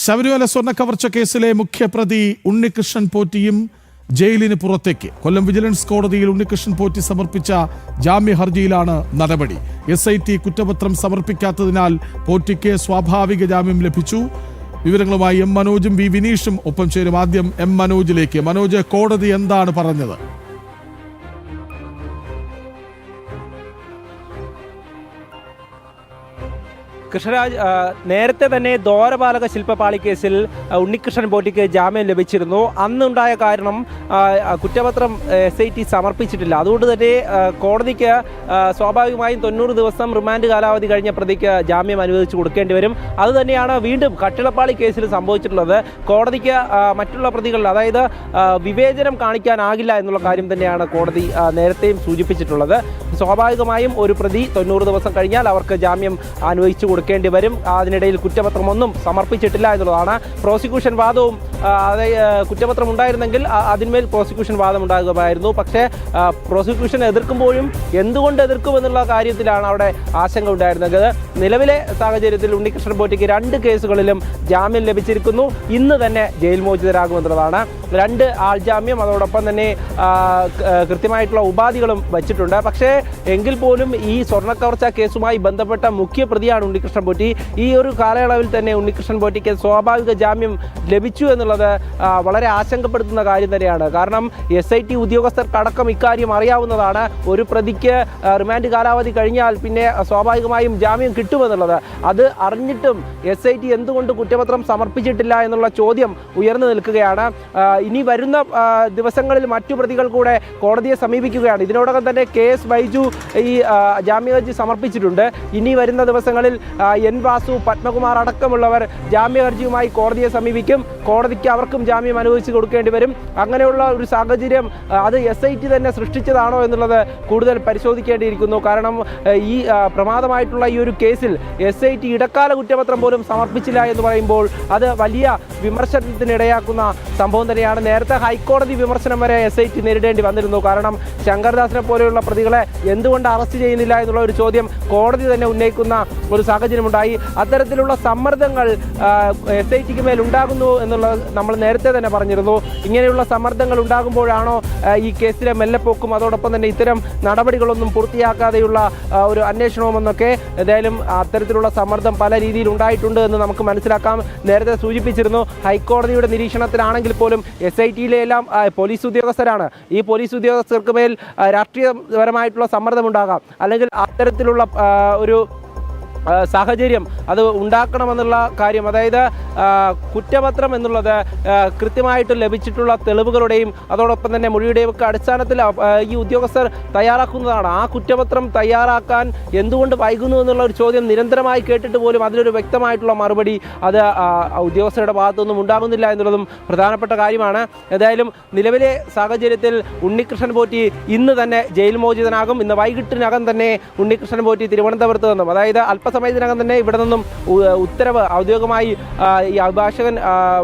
ശബരിമല സ്വർണ്ണക്കവർച്ച കേസിലെ മുഖ്യപ്രതി ഉണ്ണികൃഷ്ണൻ പോറ്റിയും ജയിലിന് പുറത്തേക്ക്. കൊല്ലം വിജിലൻസ് കോടതിയിൽ ഉണ്ണികൃഷ്ണൻ പോറ്റി സമർപ്പിച്ച ജാമ്യ ഹർജിയിലാണ് നടപടി. SIT കുറ്റപത്രം സമർപ്പിക്കാത്തതിനാൽ പോറ്റിക്ക് സ്വാഭാവിക ജാമ്യം ലഭിച്ചു. വിവരങ്ങളുമായി M മനോജും V വിനീഷും ഒപ്പം ചേരും. ആദ്യം M മനോജിലേക്ക്. മനോജ്, കോടതി എന്താണ് പറഞ്ഞത്? കൃഷ്ണരാജ്, നേരത്തെ തന്നെ ദ്വാരപാലക ശില്പപാളി കേസിൽ ഉണ്ണികൃഷ്ണൻ പോറ്റിക്ക് ജാമ്യം ലഭിച്ചിരുന്നു. അന്നുണ്ടായ കാരണം കുറ്റപത്രം SIT സമർപ്പിച്ചിട്ടില്ല. അതുകൊണ്ട് തന്നെ കോടതിക്ക് സ്വാഭാവികമായും 90 ദിവസം റിമാൻഡ് കാലാവധി കഴിഞ്ഞ പ്രതിക്ക് ജാമ്യം അനുവദിച്ചു കൊടുക്കേണ്ടി വരും. അതുതന്നെയാണ് വീണ്ടും കട്ടിളപ്പാളി കേസിൽ സംഭവിച്ചിട്ടുള്ളത്. കോടതിക്ക് മറ്റുള്ള പ്രതികളിൽ, അതായത് വിവേചനം കാണിക്കാനാകില്ല എന്നുള്ള കാര്യം തന്നെയാണ് കോടതി നേരത്തെയും സൂചിപ്പിച്ചിട്ടുള്ളത്. സ്വാഭാവികമായും ഒരു പ്രതി 90 ദിവസം കഴിഞ്ഞാൽ അവർക്ക് ജാമ്യം അനുവദിച്ചു കൊടുക്കേണ്ടി വരും. അതിനിടയിൽ കുറ്റപത്രമൊന്നും സമർപ്പിച്ചിട്ടില്ല എന്നുള്ളതാണ്. പ്രോസിക്യൂഷൻ വാദവും, കുറ്റപത്രം ഉണ്ടായിരുന്നെങ്കിൽ അതിന്മേൽ പ്രോസിക്യൂഷൻ വാദം ഉണ്ടാകുമായിരുന്നു. പക്ഷേ പ്രോസിക്യൂഷൻ എതിർക്കുമ്പോഴും എന്തുകൊണ്ട് എതിർക്കുമെന്നുള്ള കാര്യത്തിലാണ് അവിടെ ആശങ്ക ഉണ്ടായിരുന്നത്. നിലവിലെ സാഹചര്യത്തിൽ ഉണ്ണികൃഷ്ണൻ പോറ്റിക്ക് 2 കേസുകളിലും ജാമ്യം ലഭിച്ചിരിക്കുന്നു. ഇന്ന് തന്നെ ജയിൽ മോചിതരാകുമെന്നുള്ളതാണ്. 2 ആൾജാമ്യം, അതോടൊപ്പം തന്നെ കൃത്യമായിട്ടുള്ള ഉപാധികളും വച്ചിട്ടുണ്ട്. പക്ഷേ എങ്കിൽ പോലും ഈ സ്വർണ്ണക്കവർച്ച കേസുമായി ബന്ധപ്പെട്ട മുഖ്യ പ്രതിയാണ് ഉണ്ണികൃഷ്ണൻ പോറ്റി. ഈ ഒരു കാലയളവിൽ തന്നെ ഉണ്ണികൃഷ്ണൻ പോറ്റിക്ക് സ്വാഭാവിക ജാമ്യം ലഭിച്ചു എന്നുള്ളത് വളരെ ആശങ്കപ്പെടുത്തുന്ന കാര്യം തന്നെയാണ്. കാരണം SIT ഉദ്യോഗസ്ഥർക്കടക്കം ഇക്കാര്യം അറിയാവുന്നതാണ്. ഒരു പ്രതിക്ക് റിമാൻഡ് കാലാവധി കഴിഞ്ഞാൽ പിന്നെ സ്വാഭാവികമായും ജാമ്യം കിട്ടുമെന്നുള്ളത്. അത് അറിഞ്ഞിട്ടും SIT എന്തുകൊണ്ട് കുറ്റപത്രം സമർപ്പിച്ചിട്ടില്ല എന്നുള്ള ചോദ്യം ഉയർന്നു നിൽക്കുകയാണ്. ഇനി വരുന്ന ദിവസങ്ങളിൽ മറ്റു പ്രതികൾ കൂടെ കോടതിയെ സമീപിക്കുകയാണ്. ഇതിനോടകം തന്നെ KS ബൈജു ഈ ജാമ്യഹർജി സമർപ്പിച്ചിട്ടുണ്ട്. ഇനി വരുന്ന ദിവസങ്ങളിൽ N വാസു, പത്മകുമാർ അടക്കമുള്ളവർ ജാമ്യഹർജിയുമായി കോടതിയെ സമീപിക്കും. കോടതിക്ക് അവർക്കും ജാമ്യം അനുവദിച്ചു കൊടുക്കേണ്ടി വരും. അങ്ങനെയുള്ള ഒരു സാഹചര്യം അത് SIT തന്നെ സൃഷ്ടിച്ചതാണോ എന്നുള്ളത് കൂടുതൽ പരിശോധിക്കേണ്ടിയിരിക്കുന്നു. കാരണം ഈ പ്രമാദമായിട്ടുള്ള ഈ ഒരു കേസിൽ SIT ഇടക്കാല കുറ്റപത്രം പോലും സമർപ്പിച്ചില്ല എന്ന് പറയുമ്പോൾ അത് വലിയ വിമർശനത്തിനിടയാക്കുന്ന സംഭവം തന്നെയാണ്. നേരത്തെ ഹൈക്കോടതി വിമർശനം വരെ SIT നേരിടേണ്ടി വന്നിരുന്നു. കാരണം ശങ്കർദാസിനെ പോലെയുള്ള പ്രതികളെ എന്തുകൊണ്ട് അറസ്റ്റ് ചെയ്യുന്നില്ല എന്നുള്ള ഒരു ചോദ്യം കോടതി തന്നെ ഉന്നയിക്കുന്ന ഒരു സാഹചര്യമുണ്ടായി. അത്തരത്തിലുള്ള സമ്മർദ്ദങ്ങൾ SITക്ക് മേൽ ഉണ്ടാകുന്നു എന്നുള്ളത് നമ്മൾ നേരത്തെ തന്നെ പറഞ്ഞിരുന്നു. ഇങ്ങനെയുള്ള സമ്മർദ്ദങ്ങൾ ഉണ്ടാകുമ്പോഴാണോ ഈ കേസിലെ മെല്ലെപ്പോക്കും അതോടൊപ്പം തന്നെ ഇത്തരം നടപടികളൊന്നും പൂർത്തിയാക്കാതെയുള്ള ഒരു അന്വേഷണവുമെന്നൊക്കെ. എന്തായാലും അത്തരത്തിലുള്ള സമ്മർദ്ദം പല രീതിയിൽ ഉണ്ടായിട്ടുണ്ട് എന്ന് നമുക്ക് മനസ്സിലാക്കാം. നേരത്തെ സൂചിപ്പിച്ചിരുന്നു, ഹൈക്കോടതിയുടെ നിരീക്ഷണത്തിലാണെങ്കിൽ പോലും SITയിലെ എല്ലാം പോലീസ് ഉദ്യോഗസ്ഥരാണ്. ഈ പോലീസ് ഉദ്യോഗസ്ഥർക്ക് മേൽ രാഷ്ട്രീയപരമായിട്ടുള്ള സമ്മർദ്ദം ഉണ്ടാകാം, അല്ലെങ്കിൽ അത്തരത്തിലുള്ള ഒരു സാഹചര്യം അത് ഉണ്ടാക്കണമെന്നുള്ള കാര്യം, അതായത് കുറ്റപത്രം എന്നുള്ളത് കൃത്യമായിട്ട് ലഭിച്ചിട്ടുള്ള തെളിവുകളുടെയും അതോടൊപ്പം തന്നെ മൊഴിയുടെയും ഒക്കെ അടിസ്ഥാനത്തിൽ ഈ ഉദ്യോഗസ്ഥർ തയ്യാറാക്കുന്നതാണ്. ആ കുറ്റപത്രം തയ്യാറാക്കാൻ എന്തുകൊണ്ട് വൈകുന്നു എന്നുള്ള ഒരു ചോദ്യം നിരന്തരമായി കേട്ടിട്ട് പോലും അതിലൊരു വ്യക്തമായിട്ടുള്ള മറുപടി അത് ഉദ്യോഗസ്ഥരുടെ ഭാഗത്തൊന്നും ഉണ്ടാകുന്നില്ല എന്നുള്ളതും പ്രധാനപ്പെട്ട കാര്യമാണ്. ഏതായാലും നിലവിലെ സാഹചര്യത്തിൽ ഉണ്ണികൃഷ്ണൻ പോറ്റി ഇന്ന് തന്നെ ജയിൽ മോചിതനാകും. ഇന്ന് വൈകിട്ടിനകം തന്നെ ഉണ്ണികൃഷ്ണൻ പോറ്റി തിരുവനന്തപുരത്ത് നിന്നും, അതായത് സമയത്തിനകം തന്നെ ഇവിടെ നിന്നും ഉത്തരവ് ഔദ്യോഗികമായി ഈ അഭിഭാഷകൻ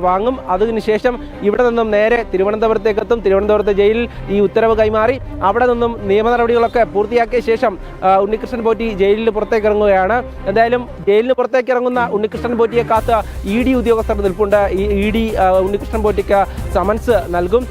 വാങ്ങും. അതിനുശേഷം ഇവിടെ നിന്നും നേരെ തിരുവനന്തപുരത്തേക്ക് എത്തും. തിരുവനന്തപുരത്തെ ജയിലിൽ ഈ ഉത്തരവ് കൈമാറി അവിടെ നിന്നും നിയമ നടപടികളൊക്കെ പൂർത്തിയാക്കിയ ശേഷം ഉണ്ണികൃഷ്ണൻ പോറ്റി ജയിലിൽ പുറത്തേക്ക് ഇറങ്ങുകയാണ്. എന്തായാലും ജയിലിന് പുറത്തേക്ക് ഇറങ്ങുന്ന ഉണ്ണികൃഷ്ണൻ പോറ്റിയെ കാത്ത് ED ഉദ്യോഗസ്ഥർ നിൽപ്പുണ്ട്. ഈ ED ഉണ്ണികൃഷ്ണൻ പോറ്റിക്ക് സമൻസ് നൽകും,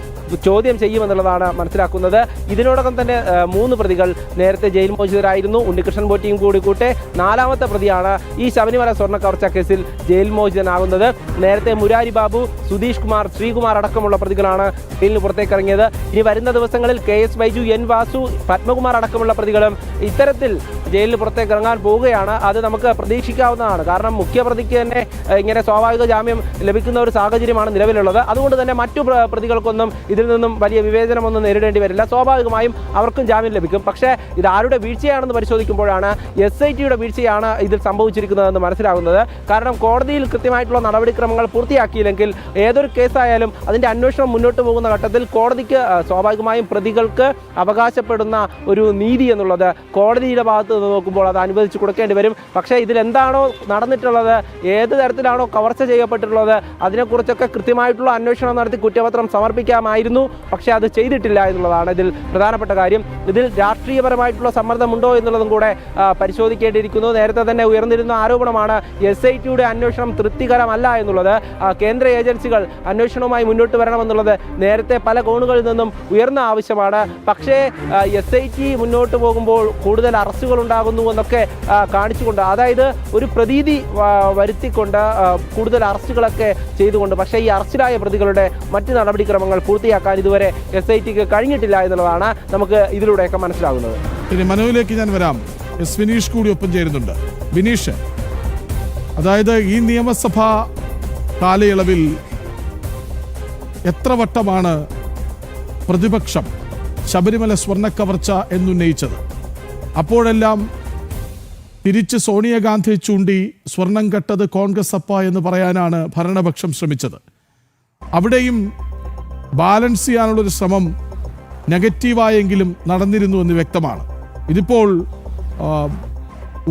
ചോദ്യം ചെയ്യുമെന്നുള്ളതാണ് മനസ്സിലാക്കുന്നത്. ഇതിനോടകം തന്നെ 3 പ്രതികൾ നേരത്തെ ജയിൽ മോചിതരായിരുന്നു. ഉണ്ണികൃഷ്ണൻ പോറ്റിയും കൂടി കൂട്ടെ 4ാമത്തെ പ്രതിയാണ് ഈ ശബരിമല സ്വർണ്ണക്കവർച്ച കേസിൽ ജയിൽ മോചിതനാകുന്നത്. നേരത്തെ മുരാരി ബാബു, സുധീഷ് കുമാർ, ശ്രീകുമാർ അടക്കമുള്ള പ്രതികളാണ് ജയിലിന് പുറത്തേക്ക് ഇറങ്ങിയത്. ഇനി വരുന്ന ദിവസങ്ങളിൽ KS ബൈജു, N വാസു, പത്മകുമാർ അടക്കമുള്ള പ്രതികളും ഇത്തരത്തിൽ ജയിലിന് പുറത്തേക്ക് ഇറങ്ങാൻ പോവുകയാണ്. അത് നമുക്ക് പ്രതീക്ഷിക്കാവുന്നതാണ്. കാരണം മുഖ്യപ്രതിക്ക് തന്നെ ഇങ്ങനെ സ്വാഭാവിക ജാമ്യം ലഭിക്കുന്ന ഒരു സാഹചര്യമാണ് നിലവിലുള്ളത്. അതുകൊണ്ട് തന്നെ മറ്റു പ്രതികൾക്കൊന്നും ഇതിൽ നിന്നും വലിയ വിവേചനമൊന്നും നേരിടേണ്ടി വരില്ല. സ്വാഭാവികമായും അവർക്കും ജാമ്യം ലഭിക്കും. പക്ഷേ ഇത് ആരുടെ വീഴ്ചയാണെന്ന് പരിശോധിക്കുമ്പോഴാണ് SITയുടെ വീഴ്ചയാണ് ഇതിൽ സംഭവിച്ചിരിക്കുന്നതെന്ന് മനസ്സിലാകുന്നത്. കാരണം കോടതിയിൽ കൃത്യമായിട്ടുള്ള നടപടിക്രമങ്ങൾ പൂർത്തിയാക്കിയില്ലെങ്കിൽ ഏതൊരു കേസായാലും അതിൻ്റെ അന്വേഷണം മുന്നോട്ട് പോകുന്ന ഘട്ടത്തിൽ കോടതിക്ക് സ്വാഭാവികമായും പ്രതികൾക്ക് അവകാശപ്പെടുന്ന ഒരു നീതി എന്നുള്ളത് കോടതിയുടെ ഭാഗത്ത് നിന്ന് നോക്കുമ്പോൾ അത് അനുവദിച്ചു കൊടുക്കേണ്ടി വരും. പക്ഷേ ഇതിലെന്താണോ നടന്നിട്ടുള്ളത്, ഏത് തരത്തിലാണോ കവർച്ച ചെയ്യപ്പെട്ടിട്ടുള്ളത്, അതിനെക്കുറിച്ചൊക്കെ കൃത്യമായിട്ടുള്ള അന്വേഷണം നടത്തി കുറ്റപത്രം സമർപ്പിക്കാമായിരുന്നു സമർപ്പിച്ചിരുന്നു. പക്ഷേ അത് ചെയ്തിട്ടില്ല എന്നുള്ളതാണ് ഇതിൽ പ്രധാനപ്പെട്ട കാര്യം. ഇതിൽ രാഷ്ട്രീയപരമായിട്ടുള്ള സമ്മർദ്ദമുണ്ടോ എന്നുള്ളതും കൂടെ പരിശോധിക്കേണ്ടിയിരിക്കുന്നു. നേരത്തെ തന്നെ ഉയർന്നിരുന്ന ആരോപണമാണ് SITയുടെ അന്വേഷണം തൃപ്തികരമല്ല എന്നുള്ളത്. കേന്ദ്ര ഏജൻസികൾ അന്വേഷണവുമായി മുന്നോട്ട് വരണമെന്നുള്ളത് നേരത്തെ പല കോണുകളിൽ നിന്നും ഉയർന്ന ആവശ്യമാണ്. പക്ഷേ SIT മുന്നോട്ട് പോകുമ്പോൾ കൂടുതൽ അറസ്റ്റുകൾ ഉണ്ടാകുന്നു എന്നൊക്കെ കാണിച്ചുകൊണ്ട്, അതായത് ഒരു പ്രതീതി വരുത്തിക്കൊണ്ട് കൂടുതൽ അറസ്റ്റുകളൊക്കെ ചെയ്തുകൊണ്ട്, പക്ഷേ ഈ അറസ്റ്റിലായ പ്രതികളുടെ മറ്റ് നടപടിക്രമങ്ങൾ പൂർത്തിയാക്കാൻ ഇതുവരെ SITക്ക് കഴിഞ്ഞിട്ടില്ല എന്നുള്ളതാണ് നമുക്ക് ഇതിലൂടെയൊക്കെ മനസ്സിലാകുന്നത്. ഇനി മനോയിലേക്ക് ഞാൻ വരാം. വിനീഷ് കൂടി ഒപ്പം ചേരുന്നുണ്ട്. വിനീഷ്, അതായത് ഈ നിയമസഭാ കാലയളവിൽ എത്ര വട്ടമാണ് പ്രതിപക്ഷം ശബരിമല സ്വർണ്ണക്കവർച്ച എന്നുന്നയിച്ചത്? അപ്പോഴെല്ലാം തിരിച്ച് സോണിയാഗാന്ധി ചൂണ്ടി സ്വർണം കെട്ടത് കോൺഗ്രസ് അപ്പ എന്ന് പറയാനാണ് ഭരണപക്ഷം ശ്രമിച്ചത്. അവിടെയും ബാലൻസ് ചെയ്യാനുള്ളൊരു ശ്രമം നെഗറ്റീവായെങ്കിലും നടന്നിരുന്നു എന്ന് വ്യക്തമാണ്. ഇതിപ്പോൾ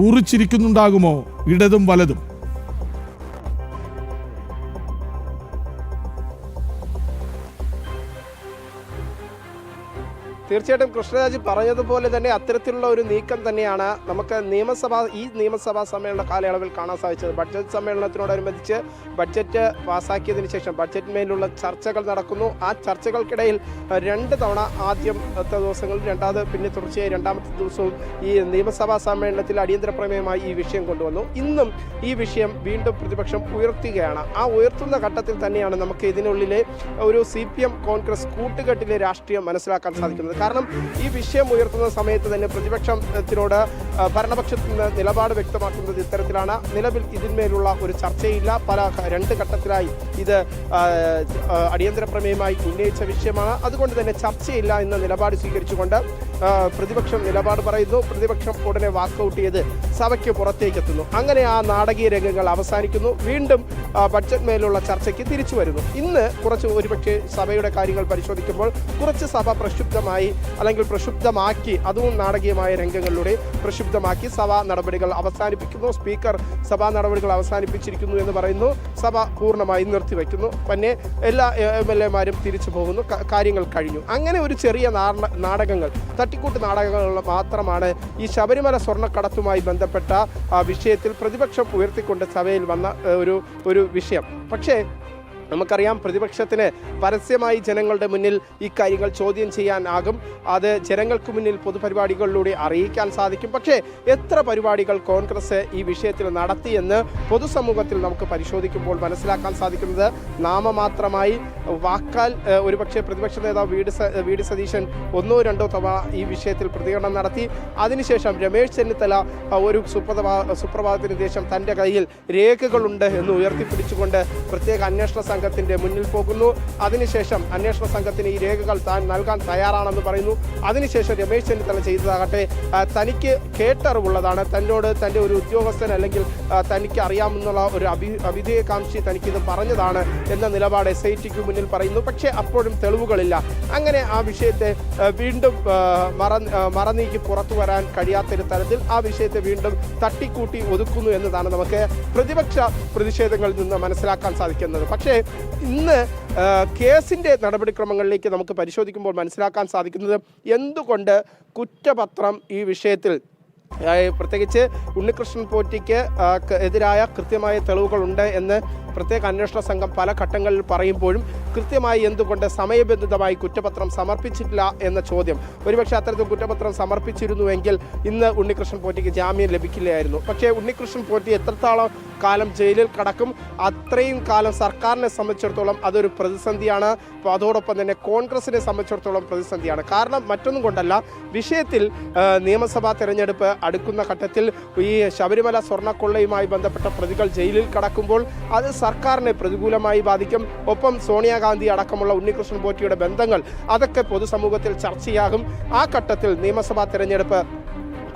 ഊറിച്ചിരിക്കുന്നുണ്ടാകുമോ ഇടതും വലതും? തീർച്ചയായിട്ടും കൃഷ്ണരാജ് പറഞ്ഞതുപോലെ തന്നെ അത്തരത്തിലുള്ള ഒരു നീക്കം തന്നെയാണ് നമുക്ക് ഈ നിയമസഭാ സമ്മേളന കാലയളവിൽ കാണാൻ സാധിച്ചത്. ബഡ്ജറ്റ് സമ്മേളനത്തിനോടനുബന്ധിച്ച് ബഡ്ജറ്റ് പാസ്സാക്കിയതിനു ശേഷം ബഡ്ജറ്റിന്മേലുള്ള ചർച്ചകൾ നടക്കുന്നു. ആ ചർച്ചകൾക്കിടയിൽ 2 തവണ ആദ്യത്തെ ദിവസങ്ങളിൽ, പിന്നെ തുടർച്ചയായി 2ാമത്തെ ദിവസവും ഈ നിയമസഭാ സമ്മേളനത്തിൽ അടിയന്തര പ്രമേയമായി ഈ വിഷയം കൊണ്ടുവന്നു. ഇന്നും ഈ വിഷയം വീണ്ടും പ്രതിപക്ഷം ഉയർത്തുകയാണ്. ആ ഉയർത്തുന്ന ഘട്ടത്തിൽ തന്നെയാണ് നമുക്ക് ഇതിനുള്ളിലെ ഒരു CPM കോൺഗ്രസ് കൂട്ടുകെട്ടിലെ രാഷ്ട്രീയം മനസ്സിലാക്കാൻ സാധിക്കുന്നത്. കാരണം ഈ വിഷയം ഉയർത്തുന്ന സമയത്ത് തന്നെ പ്രതിപക്ഷത്തിനോട് ഭരണപക്ഷത്തിന് നിലപാട് വ്യക്തമാക്കുന്നത് ഇത്തരത്തിലാണ്. നിലവിൽ ഇതിന്മേലുള്ള ഒരു ചർച്ചയില്ല. 2 ഘട്ടത്തിലായി ഇത് അടിയന്തര പ്രമേയമായി ഉന്നയിച്ച വിഷയമാണ്. അതുകൊണ്ട് തന്നെ ചർച്ചയില്ല എന്ന നിലപാട് സ്വീകരിച്ചുകൊണ്ട് പ്രതിപക്ഷം നിലപാട് പറയുന്നു. പ്രതിപക്ഷം ഉടനെ വാക്കൗട്ട് ചെയ്ത് സഭയ്ക്ക് പുറത്തേക്ക് എത്തുന്നു. അങ്ങനെ ആ നാടകീയ രംഗങ്ങൾ അവസാനിക്കുന്നു. വീണ്ടും ബഡ്ജറ്റ് മേലുള്ള ചർച്ചയ്ക്ക് തിരിച്ചു വരുന്നു. ഇന്ന് ഒരുപക്ഷെ സഭയുടെ കാര്യങ്ങൾ പരിശോധിക്കുമ്പോൾ കുറച്ച് സഭ പ്രക്ഷുബ്ധമാക്കി, അതും നാടകീയമായ രംഗങ്ങളിലൂടെ പ്രക്ഷുബ്ധമാക്കി സഭാ നടപടികൾ അവസാനിപ്പിക്കുന്നു. സ്പീക്കർ സഭാ നടപടികൾ അവസാനിപ്പിച്ചിരിക്കുന്നു എന്ന് പറയുന്നു. സഭ പൂർണ്ണമായി നിർത്തിവെക്കുന്നു. പിന്നെ എല്ലാ MLA-മാരും തിരിച്ചു പോകുന്നു. കാര്യങ്ങൾ കഴിഞ്ഞു. അങ്ങനെ ഒരു ചെറിയ നാടകങ്ങൾ, തട്ടിക്കൂട്ട് നാടകങ്ങൾ മാത്രമാണ് ഈ ശബരിമല സ്വർണ്ണക്കടത്തുമായി ബന്ധപ്പെട്ട വിഷയത്തിൽ പ്രതിപക്ഷം ഉയർത്തിക്കൊണ്ട് സഭയിൽ വന്ന ഒരു വിഷയം. പക്ഷേ നമുക്കറിയാം, പ്രതിപക്ഷത്തിന് പരസ്യമായി ജനങ്ങളുടെ മുന്നിൽ ഈ കാര്യങ്ങൾ ചോദ്യം ചെയ്യാനാകും. അത് ജനങ്ങൾക്ക് മുന്നിൽ പൊതുപരിപാടികളിലൂടെ അറിയിക്കാൻ സാധിക്കും. പക്ഷേ എത്ര പരിപാടികൾ കോൺഗ്രസ് ഈ വിഷയത്തിൽ നടത്തിയെന്ന് പൊതുസമൂഹത്തിൽ നമുക്ക് പരിശോധിക്കുമ്പോൾ മനസ്സിലാക്കാൻ സാധിക്കുന്നത് നാമമാത്രമായി വാക്കാൽ ഒരുപക്ഷെ പ്രതിപക്ഷ നേതാവ് വി.ഡി. സതീശൻ 1-2 തവണ ഈ വിഷയത്തിൽ പ്രതികരണം നടത്തി. അതിനുശേഷം രമേശ് ചെന്നിത്തല ഒരു സുപ്രഭാതത്തിന് ശേഷം തൻ്റെ കയ്യിൽ രേഖകളുണ്ട് എന്ന് ഉയർത്തിപ്പിടിച്ചുകൊണ്ട് പ്രത്യേക അന്വേഷണ സംഘത്തിൻ്റെ മുന്നിൽ പോകുന്നു. അതിനുശേഷം അന്വേഷണ സംഘത്തിന് ഈ രേഖകൾ താൻ നൽകാൻ തയ്യാറാണെന്ന് പറയുന്നു. അതിനുശേഷം രമേശ് ചെന്നിത്തല ചെയ്തതാകട്ടെ തനിക്ക് കേട്ടറിവുള്ളതാണ്, തന്നോട് തൻ്റെ ഒരു ഉദ്യോഗസ്ഥൻ അല്ലെങ്കിൽ തനിക്ക് അറിയാമെന്നുള്ള ഒരു അഭിധേയകാംക്ഷി തനിക്കിത് പറഞ്ഞതാണ് എന്ന നിലപാട് SITക്ക് മുന്നിൽ പറയുന്നു. പക്ഷേ അപ്പോഴും തെളിവുകളില്ല. അങ്ങനെ ആ വിഷയത്തെ വീണ്ടും മറനീക്കി പുറത്തു വരാൻ കഴിയാത്തൊരു തരത്തിൽ ആ വിഷയത്തെ വീണ്ടും തട്ടിക്കൂട്ടി ഒതുക്കുന്നു എന്നതാണ് നമുക്ക് പ്രതിപക്ഷ പ്രതിഷേധങ്ങളിൽ നിന്ന് മനസ്സിലാക്കാൻ സാധിക്കുന്നത്. പക്ഷേ ഇന്ന് കേസിൻ്റെ നടപടിക്രമങ്ങളിലേക്ക് നമുക്ക് പരിശോധിക്കുമ്പോൾ മനസ്സിലാക്കാൻ സാധിക്കുന്നത് എന്തുകൊണ്ട് കുറ്റപത്രം ഈ വിഷയത്തിൽ പ്രത്യേകിച്ച് ഉണ്ണികൃഷ്ണൻ പോറ്റിക്ക് എതിരായ കൃത്യമായ തെളിവുകളുണ്ട് എന്ന് പ്രത്യേക അന്വേഷണ സംഘം പല ഘട്ടങ്ങളിൽ പറയുമ്പോഴും കൃത്യമായി എന്തുകൊണ്ട് സമയബന്ധിതമായി കുറ്റപത്രം സമർപ്പിച്ചിട്ടില്ല എന്ന ചോദ്യം. ഒരുപക്ഷെ അത്തരത്തിൽ കുറ്റപത്രം സമർപ്പിച്ചിരുന്നുവെങ്കിൽ ഇന്ന് ഉണ്ണികൃഷ്ണൻ പോറ്റിക്ക് ജാമ്യം ലഭിക്കില്ലായിരുന്നു. പക്ഷേ ഉണ്ണികൃഷ്ണൻ പോറ്റി എത്രത്തോളം കാലം ജയിലിൽ കടക്കും, അത്രയും കാലം സർക്കാരിനെ സംബന്ധിച്ചിടത്തോളം അതൊരു പ്രതിസന്ധിയാണ്. അതോടൊപ്പം തന്നെ കോൺഗ്രസിനെ സംബന്ധിച്ചിടത്തോളം പ്രതിസന്ധിയാണ്. കാരണം മറ്റൊന്നും കൊണ്ടല്ല, വിഷയത്തിൽ നിയമസഭാ തെരഞ്ഞെടുപ്പ് അടുക്കുന്ന ഘട്ടത്തിൽ ഈ ശബരിമല സ്വർണ്ണക്കൊള്ളയുമായി ബന്ധപ്പെട്ട പ്രതികൾ ജയിലിൽ കടക്കുമ്പോൾ അത് സർക്കാരിനെ പ്രതികൂലമായി ബാധിക്കും. ഒപ്പം സോണിയാഗാന്ധി അടക്കമുള്ള ഉണ്ണികൃഷ്ണൻ പോറ്റിയുടെ ബന്ധങ്ങൾ അതൊക്കെ പൊതുസമൂഹത്തിൽ ചർച്ചയാകും. ആ ഘട്ടത്തിൽ നിയമസഭാ തെരഞ്ഞെടുപ്പ്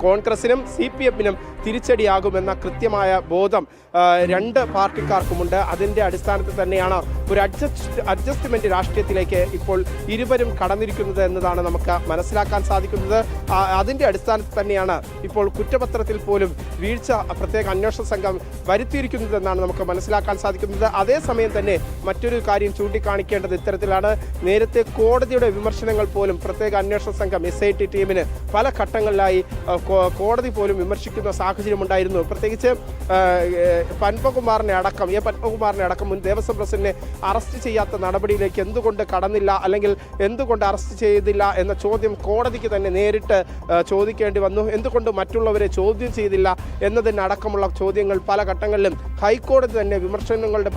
കോൺഗ്രസിനും CPM-നും തിരിച്ചടിയാകുമെന്ന കൃത്യമായ ബോധം രണ്ട് പാർട്ടിക്കാർക്കുമുണ്ട്. അതിൻ്റെ അടിസ്ഥാനത്തിൽ തന്നെയാണ് ഒരു അഡ്ജസ്റ്റ്മെന്റ് രാഷ്ട്രീയത്തിലേക്ക് ഇപ്പോൾ ഇരുവരും കടന്നിരിക്കുന്നത് എന്നതാണ് നമുക്ക് മനസ്സിലാക്കാൻ സാധിക്കുന്നത്. അതിൻ്റെ അടിസ്ഥാനത്തിൽ തന്നെയാണ് ഇപ്പോൾ കുറ്റപത്രത്തിൽ പോലും വീഴ്ച പ്രത്യേക അന്വേഷണ സംഘം വരുത്തിയിരിക്കുന്നതെന്നാണ് നമുക്ക് മനസ്സിലാക്കാൻ സാധിക്കുന്നത്. അതേസമയം തന്നെ മറ്റൊരു കാര്യം ചൂണ്ടിക്കാണിക്കേണ്ടത് ഇത്തരത്തിലാണ്. നേരത്തെ കോടതിയുടെ വിമർശനങ്ങൾ പോലും പ്രത്യേക അന്വേഷണ സംഘം SIT ടീമിന് പല ഘട്ടങ്ങളിലായി കോടതി പോലും വിമർശിക്കുന്ന സാഹചര്യമുണ്ടായിരുന്നു. പ്രത്യേകിച്ച് പത്മകുമാറിനെ അടക്കം മുൻ ദേവസ്വം പ്രസിഡന്റിനെ അറസ്റ്റ് ചെയ്യാത്ത നടപടിയിലേക്ക് എന്തുകൊണ്ട് കടന്നില്ല, അല്ലെങ്കിൽ എന്തുകൊണ്ട് അറസ്റ്റ് ചെയ്തില്ല എന്ന ചോദ്യം കോടതിക്ക് തന്നെ നേരിട്ട് ചോദിക്കേണ്ടി വന്നു. എന്തുകൊണ്ട് മറ്റുള്ളവരെ ചോദ്യം ചെയ്തില്ല എന്നതിനടക്കമുള്ള ചോദ്യങ്ങൾ പല ഘട്ടങ്ങളിലും ഹൈക്കോടതി തന്നെ വിമർശനങ്ങളുടെ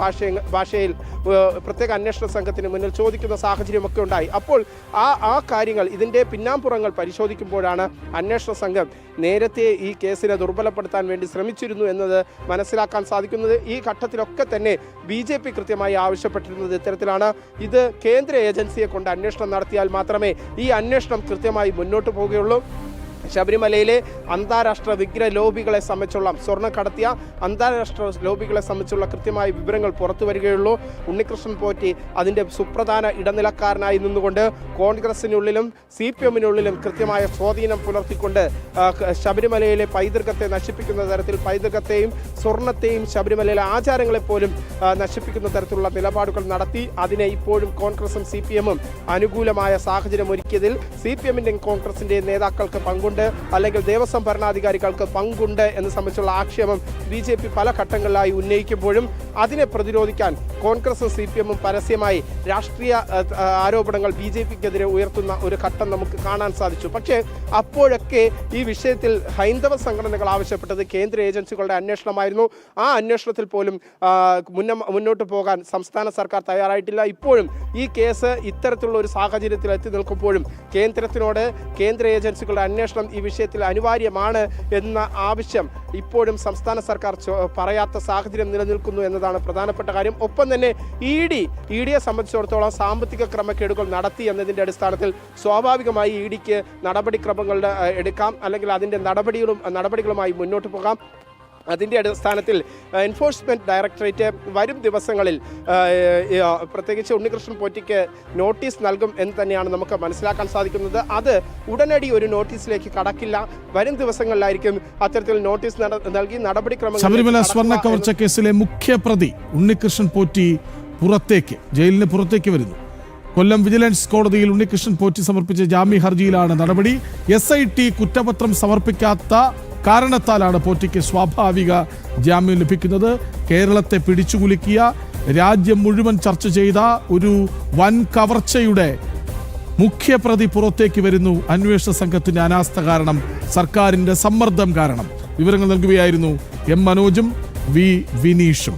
ഭാഷയിൽ പ്രത്യേക അന്വേഷണ സംഘത്തിന് മുന്നിൽ ചോദിക്കുന്ന സാഹചര്യമൊക്കെ ഉണ്ടായി. അപ്പോൾ ആ കാര്യങ്ങൾ, ഇതിൻ്റെ പിന്നാമ്പുറങ്ങൾ പരിശോധിക്കുമ്പോഴാണ് അന്വേഷണ സംഘം നേരത്തെ ഈ കേസിനെ ദുർബലപ്പെടുത്താൻ വേണ്ടി ശ്രമിച്ചിരുന്നു എന്നത് മനസ്സിലാക്കാൻ സാധിക്കുന്നത്. ഈ ഘട്ടത്തിലൊക്കെ തന്നെ BJP കൃത്യമായി ആവശ്യപ്പെട്ടിരുന്നത് ഇത്തരത്തിലാണ്. ഇത് കേന്ദ്ര ഏജൻസിയെ കൊണ്ട് അന്വേഷണം നടത്തിയാൽ മാത്രമേ ഈ അന്വേഷണം കൃത്യമായി മുന്നോട്ട് പോവുകയുള്ളൂ. ശബരിമലയിലെ അന്താരാഷ്ട്ര വിഗ്രഹ ലോബികളെ സംബന്ധിച്ചുള്ള സ്വർണ്ണം കടത്തിയ അന്താരാഷ്ട്ര ലോബികളെ സംബന്ധിച്ചുള്ള കൃത്യമായ വിവരങ്ങൾ പുറത്തു വരികയുള്ളൂ. ഉണ്ണികൃഷ്ണൻ പോറ്റി അതിൻ്റെ സുപ്രധാന ഇടനിലക്കാരനായി നിന്നുകൊണ്ട് കോൺഗ്രസിനുള്ളിലും CPM-നുള്ളിലും കൃത്യമായ സ്വാധീനം പുലർത്തിക്കൊണ്ട് ശബരിമലയിലെ പൈതൃകത്തെ നശിപ്പിക്കുന്ന തരത്തിൽ, പൈതൃകത്തെയും സ്വർണത്തെയും ശബരിമലയിലെ ആചാരങ്ങളെപ്പോലും നശിപ്പിക്കുന്ന തരത്തിലുള്ള നിലപാടുകൾ നടത്തി. അതിനെ ഇപ്പോഴും കോൺഗ്രസും CPM-ഉം അനുകൂലമായ സാഹചര്യം ഒരുക്കിയതിൽ CPM-ൻ്റെയും കോൺഗ്രസിൻ്റെയും നേതാക്കൾക്ക് പങ്കുണ്ട്, അല്ലെങ്കിൽ ദേവസ്വം ഭരണാധികാരികൾക്ക് പങ്കുണ്ട് എന്ന് സംബന്ധിച്ചുള്ള ആക്ഷേപം BJP പല ഘട്ടങ്ങളിലായി ഉന്നയിക്കുമ്പോഴും അതിനെ പ്രതിരോധിക്കാൻ കോൺഗ്രസും CPM-ഉം പരസ്യമായി രാഷ്ട്രീയ ആരോപണങ്ങൾ BJP-ക്കെതിരെ ഉയർത്തുന്ന ഒരു ഘട്ടം നമുക്ക് കാണാൻ സാധിച്ചു. പക്ഷേ അപ്പോഴൊക്കെ ഈ വിഷയത്തിൽ ഹൈന്ദവ സംഘടനകൾ ആവശ്യപ്പെട്ടത് കേന്ദ്ര ഏജൻസികളുടെ അന്വേഷണമായിരുന്നു. ആ അന്വേഷണത്തിൽ പോലും മുന്നോട്ട് പോകാൻ സംസ്ഥാന സർക്കാർ തയ്യാറായിട്ടില്ല. ഇപ്പോഴും ഈ കേസ് ഇത്തരത്തിലുള്ള ഒരു സാഹചര്യത്തിൽ എത്തി നിൽക്കുമ്പോഴും കേന്ദ്രത്തിനോട് കേന്ദ്ര ഏജൻസികളുടെ അന്വേഷണം ഈ വിഷയത്തിൽ അനിവാര്യമാണ് എന്ന ആവശ്യം ഇപ്പോഴും സംസ്ഥാന സർക്കാർ പറയാത്ത സാഹചര്യം നിലനിൽക്കുന്നു എന്നതാണ് പ്രധാനപ്പെട്ട കാര്യം. ഒപ്പം തന്നെ ഇഡിയെ സംബന്ധിച്ചിടത്തോളം സാമ്പത്തിക ക്രമക്കേടുകൾ നടത്തി എന്നതിൻ്റെ അടിസ്ഥാനത്തിൽ സ്വാഭാവികമായി ഇഡിക്ക് നടപടിക്രമങ്ങളുടെ എടുക്കാം, അല്ലെങ്കിൽ അതിൻ്റെ നടപടികളുമായി മുന്നോട്ട് പോകാം. അതിൻ്റെ അടിസ്ഥാനത്തിൽ എൻഫോഴ്സ്മെൻറ്റ് ഡയറക്ടറേറ്റ് വരും ദിവസങ്ങളിൽ പ്രത്യേകിച്ച് ഉണ്ണികൃഷ്ണൻ പോറ്റിക്ക് നോട്ടീസ് നൽകും എന്ന് തന്നെയാണ് നമുക്ക് മനസ്സിലാക്കാൻ സാധിക്കുന്നത്. അത് ഉടനടി ഒരു നോട്ടീസിലേക്ക് കടക്കില്ല. വരും ദിവസങ്ങളിലായിരിക്കും അത്തരത്തിൽ നോട്ടീസ് നൽകി നടപടിക്രമങ്ങൾ. ശബരിമല സ്വർണ്ണ കവർച്ച കേസിലെ മുഖ്യപ്രതി ഉണ്ണികൃഷ്ണൻ പോറ്റി ജയിലിന് പുറത്തേക്ക് വരുന്നു. കൊല്ലം വിജിലൻസ് കോടതിയിൽ ഉണ്ണികൃഷ്ണൻ പോറ്റി സമർപ്പിച്ച ജാമ്യ ഹർജിയിലാണ് നടപടി. SIT കുറ്റപത്രം സമർപ്പിക്കാത്ത കാരണത്താലാണ് പോറ്റിക്ക് സ്വാഭാവിക ജാമ്യം ലഭിക്കുന്നത്. കേരളത്തെ പിടിച്ചുകുലുക്കിയ, രാജ്യം മുഴുവൻ ചർച്ച ചെയ്ത ഒരു വൻ കവർച്ചയുടെ മുഖ്യപ്രതി പുറത്തേക്ക് വരുന്നു. അന്വേഷണ സംഘത്തിന്റെ അനാസ്ഥ കാരണം, സർക്കാരിന്റെ സമ്മർദ്ദം കാരണം. വിവരങ്ങൾ നൽകുകയായിരുന്നു M. മനോജും V. വിനീഷും.